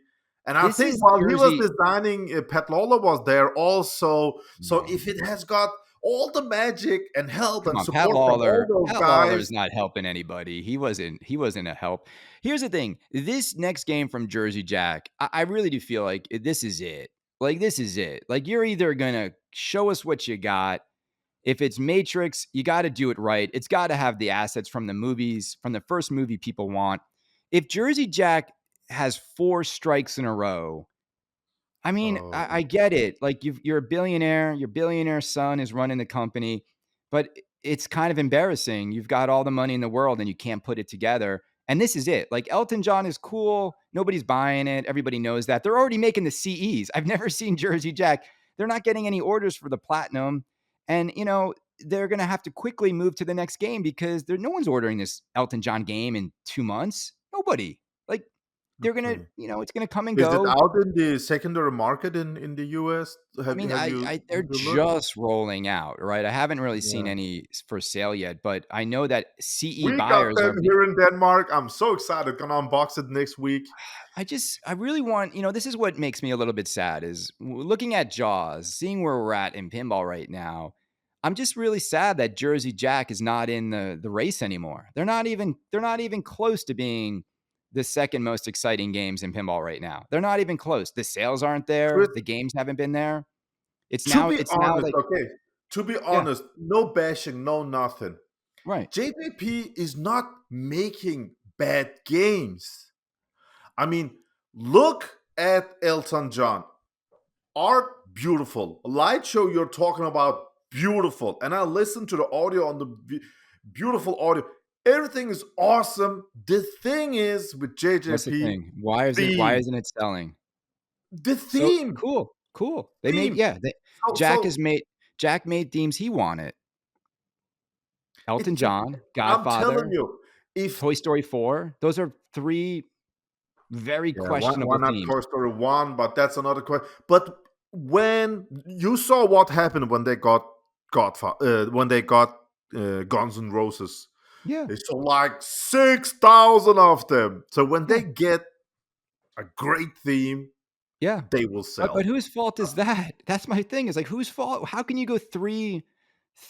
And I this think is while he was Jersey. designing, Pat Lawler was there also. So No. if it has got all the magic and help Come and on, Pat support from all Lawler. those Pat guys, Lawler's not helping anybody. He wasn't a help. Here's the thing. This next game from Jersey Jack, I really do feel like this is it. Like this is it. Like you're either gonna show us what you got. If it's Matrix, you got to do it right. It's got to have the assets from the movies, from the first movie people want. If Jersey Jack has 4 strikes in a row, I mean, I oh, get it. Like you're a billionaire, your billionaire son is running the company, but it's kind of embarrassing. You've got all the money in the world and you can't put it together. And this is it. Like Elton John is cool. Nobody's buying it. Everybody knows that. They're already making the CEs. I've never seen Jersey Jack. They're not getting any orders for the platinum. And, they're going to have to quickly move to the next game because no one's ordering this Elton John game in 2 months. Nobody. Like they're going to, okay. it's going to come and Is it go. out in the secondary market in the US? I mean, they're Have you looked? just rolling out, right? I haven't really seen Yeah. any for sale yet, but I know that CE We got buyers them are here in Denmark. I'm so excited. Gonna unbox it next week. I really want, this is what makes me a little bit sad is looking at Jaws, seeing where we're at in pinball right now. I'm just really sad that Jersey Jack is not in the race anymore. They're not even close to being the second most exciting games in pinball right now. They're not even close. The sales aren't there. Chris, The games haven't been there. It's to now be it's now honest, like okay. To be yeah, honest, no bashing, no nothing. right. JJP is not making bad games. I mean, look at Elton John. Art, beautiful. Light show, you're talking about, beautiful. And I listened to the audio on the beautiful audio. Everything is awesome. The thing is with What's the JJP, thing? Why theme. isn't it selling? The So theme. cool, cool. They made Theme. yeah, they So, Jack so has made Jack made themes he wanted. Elton it's just, John, I'm telling Godfather, you, if Toy Story 4. Those are 3 very yeah, why questionable not themes. Toy Story 1? But that's another question. But when you saw what happened when they got Guns N' Roses, Yeah, they sold like 6,000 of them. So when yeah, they get a great theme, yeah. they will But sell. whose fault is that? That's my thing, is like, whose fault? How can you go 3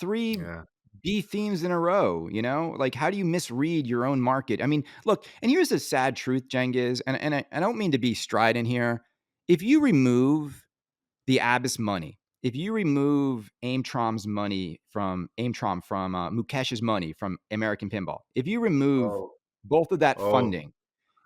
Yeah. B themes in a row, you know? Like, how do you misread your own market? I mean, look, and here's the sad truth, Cengiz, and I don't mean to be strident here. If you remove the Abyss money, if you remove Aimtron from Mukesh's money from American Pinball, if you remove Oh, both of that oh. funding,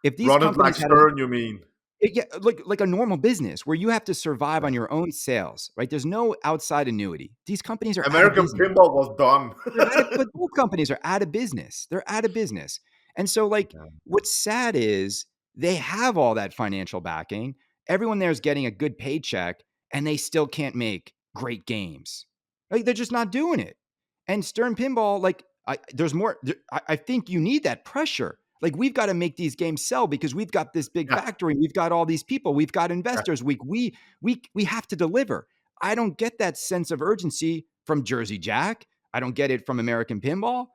if these Run it like companies had a Stern, you mean? yeah, like a normal business where you have to survive Yeah. on your own sales, right? There's no outside annuity. These companies are out of American business. Pinball was done. They're out of, but both companies are out of business. They're out of business. And so, like, Yeah. what's sad is they have all that financial backing. Everyone there is getting a good paycheck, and they still can't make great games. Like, they're just not doing it. And Stern Pinball, like, there's more. I think you need that pressure. Like, we've got to make these games sell because we've got this big Yeah. factory. We've got all these people. We've got Yeah. investors. We have to deliver. I don't get that sense of urgency from Jersey Jack. I don't get it from American Pinball.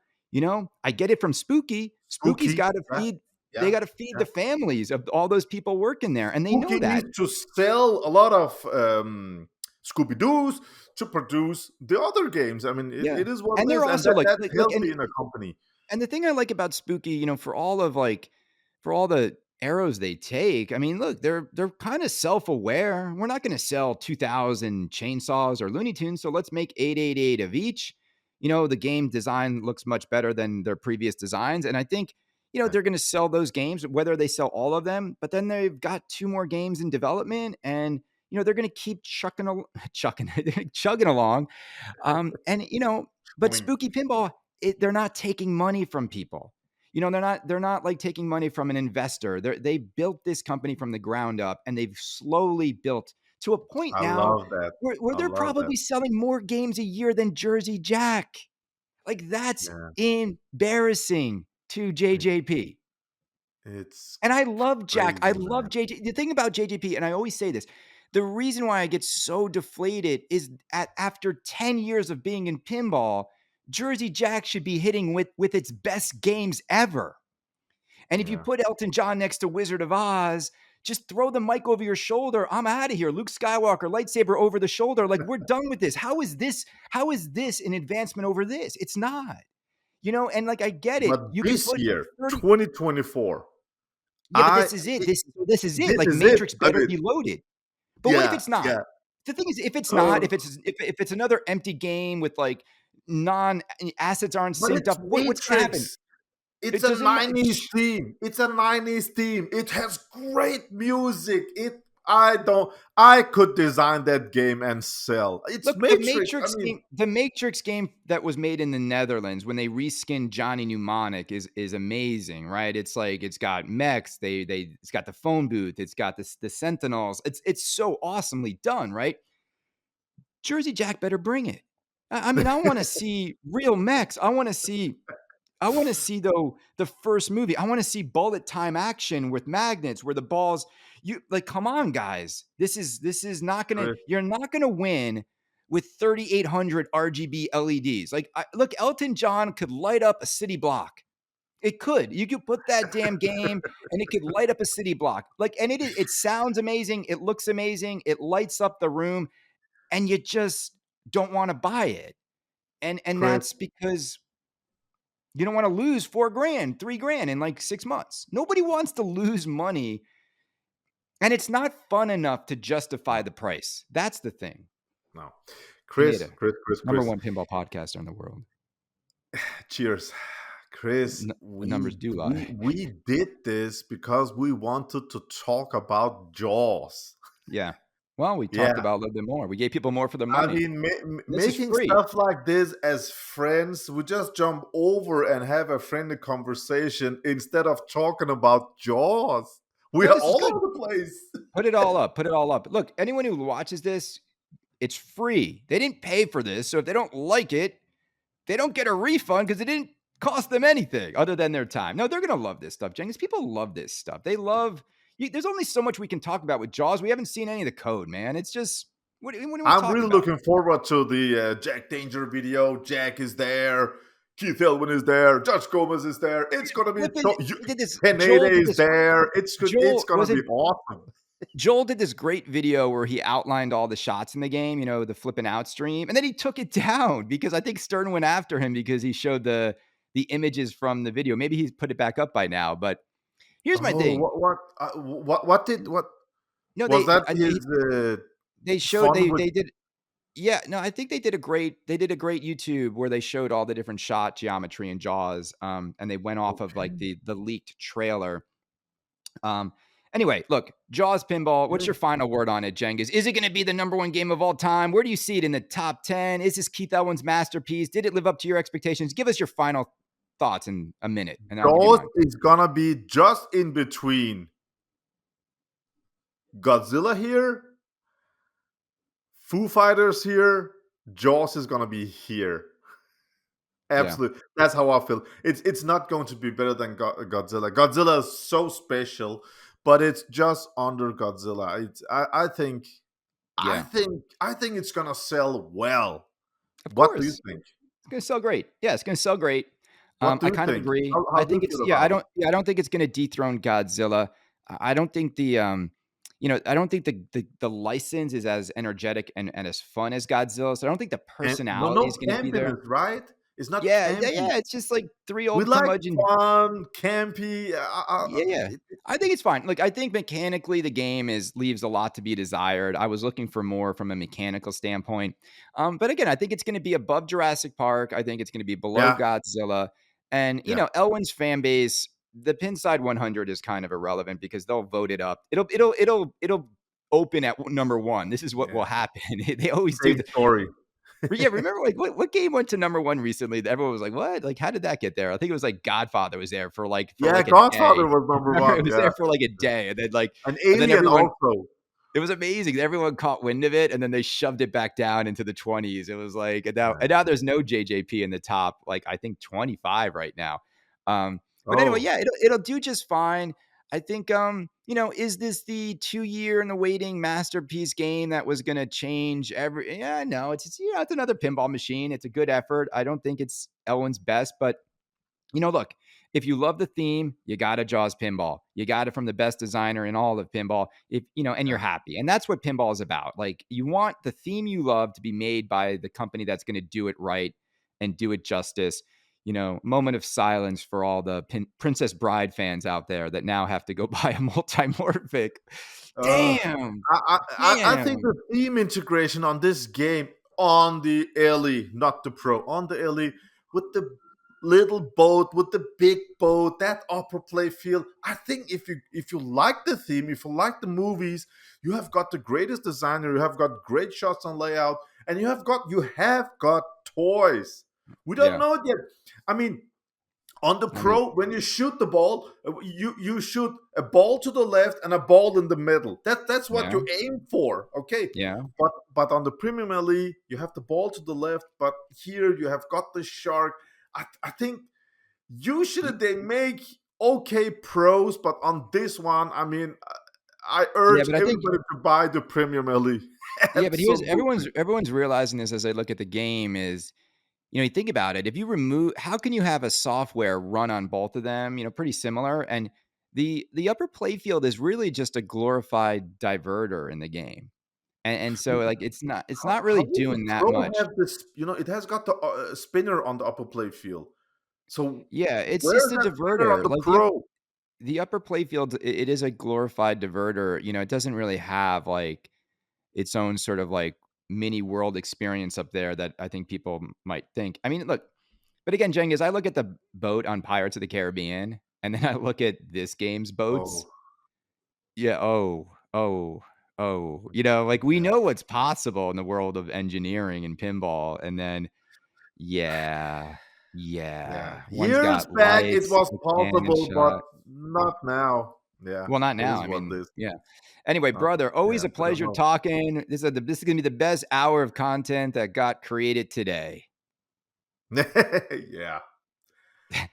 I get it from Spooky. Spooky's Spooky. got to Yeah. feed. They Yeah. got to feed Yeah. the families of all those people working there, and they know Spooky that. needs to sell a lot of Scooby-Doo's to produce the other games. I mean, Yeah. it is what And it they're is, and also that's like healthy in a company. and the thing I like about Spooky, for all of for all the arrows they take, I mean, look, they're kind of self-aware. We're not going to sell 2,000 chainsaws or Looney Tunes, so let's make 888 of each. The game design looks much better than their previous designs, and I think Yeah. they're going to sell those games, whether they sell all of them. But then they've got 2 more games in development, and they're going to keep chugging along. And but Wing. Spooky Pinball, they're not taking money from people. They're not like taking money from an investor. They built this company from the ground up, and they've slowly built to a point I now love that. where I they're love that. probably selling more games a year than Jersey Jack. Like, that's Yeah. embarrassing to JJP. It's And I love Jack. I crazy, love man. JJ. The thing about JJP, and I always say this, the reason why I get so deflated is after 10 years of being in pinball, Jersey Jack should be hitting with its best games ever. And if you Yeah. put Elton John next to Wizard of Oz, just throw the mic over your shoulder. I'm out of here. Luke Skywalker, lightsaber over the shoulder. Like, we're done with this. How is this an advancement over this? It's not. And like, I get it. But You can this put year, 30. 2024, Yeah, but I this is it. it, This is it. this Like, is it. Matrix I better mean, be loaded. But what if yeah, it's not? yeah. The thing is, if it's not, Uh, if it's another empty game with like non assets aren't but synced it's up, what's gonna happen? Matrix. It's It a doesn't. 90s theme. It's a 90s theme. It has great music. I could design that game and sell. It's Look, the Matrix. I Matrix mean, game, the Matrix game that was made in the Netherlands when they reskinned Johnny Mnemonic is amazing, right? It's like it's got mechs, it's got the phone booth, it's got the Sentinels. It's so awesomely done, right? Jersey Jack better bring it. I mean, I want to see real mechs. I want to see though the first movie. I want to see bullet time action with magnets where the balls. You like, come on, guys. This is not gonna. Chris, You're not gonna win with 3,800 RGB LEDs. Like, look, Elton John could light up a city block. It could. You could put that damn game, and it could light up a city block. Like, and it sounds amazing. It looks amazing. It lights up the room, and you just don't want to buy it. And Chris, that's because you don't want to lose $4,000, $3,000 in like 6 months. Nobody wants to lose money. And it's not fun enough to justify no, the price. That's the thing. no. Kaneda, number Chris. one pinball podcaster in the world. Cheers. Chris, The numbers do lie. we did this because we wanted to talk about Jaws. Yeah. Well, we Yeah. talked about a little bit more. We gave people more for their I money. mean, This is making free. stuff like this as friends, we just jump over and have a friendly conversation instead of talking about Jaws. We No, are this is all good. over the place. Put it all up. Put it all up. Look, anyone who watches this, it's free. They didn't pay for this. So if they don't like it, they don't get a refund because it didn't cost them anything other than their time. No, they're going to love this stuff, Jenkins. People love this stuff. They love, there's only so much we can talk about with Jaws. We haven't seen any of the code, man. It's just, what are we I'm talking really about? looking forward to the Jack Danger video. Jack is there. Keith Elwin is there. Judge Gomez is there. It's gonna be. Kaneda is there. It's gonna be awesome. Joel did this great video where he outlined all the shots in the game, the flipping out stream, and then he took it down because I think Stern went after him because he showed the images from the video. Maybe he's put it back up by now, but here's my thing. What did what? No, was that his? They showed they did. Yeah, no, I think they did a great YouTube where they showed all the different shot geometry in Jaws, and they went off of like the leaked trailer. Anyway, look, Jaws Pinball, what's your final word on it, Jengiz? Is it going to be the number one game of all time? Where do you see it in the top 10? Is this Keith Elwin's masterpiece? Did it live up to your expectations? Give us your final thoughts in a minute. And Jaws is going to be just in between Godzilla here, Foo Fighters here, Jaws is going to be here. Absolutely. Yeah. That's how I feel. It's not going to be better than Godzilla. Godzilla is so special, but it's just under Godzilla. I think it's gonna sell well. What do you think? It's gonna sell great. Yeah, it's gonna sell great. I kind of agree. I think it's I don't think it's gonna dethrone Godzilla. I don't think the I don't think the license is as energetic and as fun as Godzilla. So I don't think the And personality is no going to be there. campiness, right? It's not Yeah, yeah, campy. yeah. It's just like three We old like curmudgeon. fun, campy. Yeah, yeah. It I think it's fine. Like, I think mechanically the game is leaves a lot to be desired. I was looking for more from a mechanical standpoint. But again, I think it's going to be above Jurassic Park. I think it's going to be below yeah, Godzilla. And yeah, Elwyn's fan base, the Pinside 100 is kind of irrelevant because they'll vote it up. It'll open at number one. This is what will yeah. happen. They always do. Same story. Yeah, remember like what game went to number one recently that everyone was like, "What? Like, how did that get there?" I think it was like Godfather was there for Yeah, like a Godfather day. was number Remember, it one. was Yeah, there for like a day, and and then Alien everyone also. it was amazing. Everyone caught wind of it, and then they shoved it back down into the 20s. It was like, and now there's no JJP in the top, like I think 25 right now. But anyway, Oh, yeah, it'll do just fine. I think, is this the 2 year in the waiting masterpiece game that was going to change every? Yeah, no, it's another pinball machine. It's a good effort. I don't think it's Elwyn's best, but look, if you love the theme, you got a Jaws pinball. You got it from the best designer in all of pinball. And you're yeah. happy. And that's what pinball is about. Like, you want the theme you love to be made by the company that's going to do it right and do it justice. Moment of silence for all the Princess Bride fans out there that now have to go buy a multimorphic. Uh, Damn. I think Damn. the theme integration on this game on the LE, not the Pro, on the LE with the little boat, with the big boat, that upper play field. I think if you like the theme, if you like the movies, you have got the greatest designer. You have got great shots on layout, and you have got toys. We don't Yeah. know it yet. I mean, on the I mean, Pro, when you shoot the ball, you shoot a ball to the left and a ball in the middle. That's what yeah. you aim for. Okay, Yeah. but on the Premium LE, you have the ball to the left, but here you have got the shark. I think usually they make okay pros, but on this one, I mean, I Yeah, urge but I think everybody to buy the Premium LE. yeah, but here's Absolutely. everyone's realizing this as they look at the game is, you think about it. If you remove, how can you have a software run on both of them? Pretty similar. And the upper playfield is really just a glorified diverter in the game, and so like it's not really How does the doing that Pro much. have this? It has got the spinner on the upper play field. So Yeah, it's where just is a that spinner on diverter. the Like Pro? the upper playfield, it is a glorified diverter. It doesn't really have like its own sort of like mini world experience up there that I think people might think. I mean, look, but again, Cengiz, I look at the boat on Pirates of the Caribbean, and then I look at this game's boats. Oh, Yeah. Oh, oh, oh. Like we yeah, know what's possible in the world of engineering and pinball. And then, yeah, yeah. yeah. One's Years got back, it lights, was a cannon possible, but shot. not now. Yeah, Well, not it now. is I what it mean, is. yeah. Anyway, Not, brother, always yeah, a I don't pleasure know. talking. This is gonna be the best hour of content that got created today. Yeah.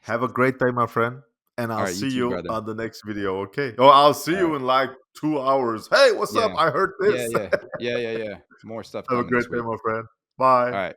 Have a great day, my friend, and All I'll right, you see too, you brother. on the next video. Okay? Oh, I'll see All right. you in like 2 hours. Hey, what's up? Yeah. I heard Yeah, this. yeah. Yeah, yeah, yeah. More stuff Have a coming great this day, week. my friend. All Bye. right.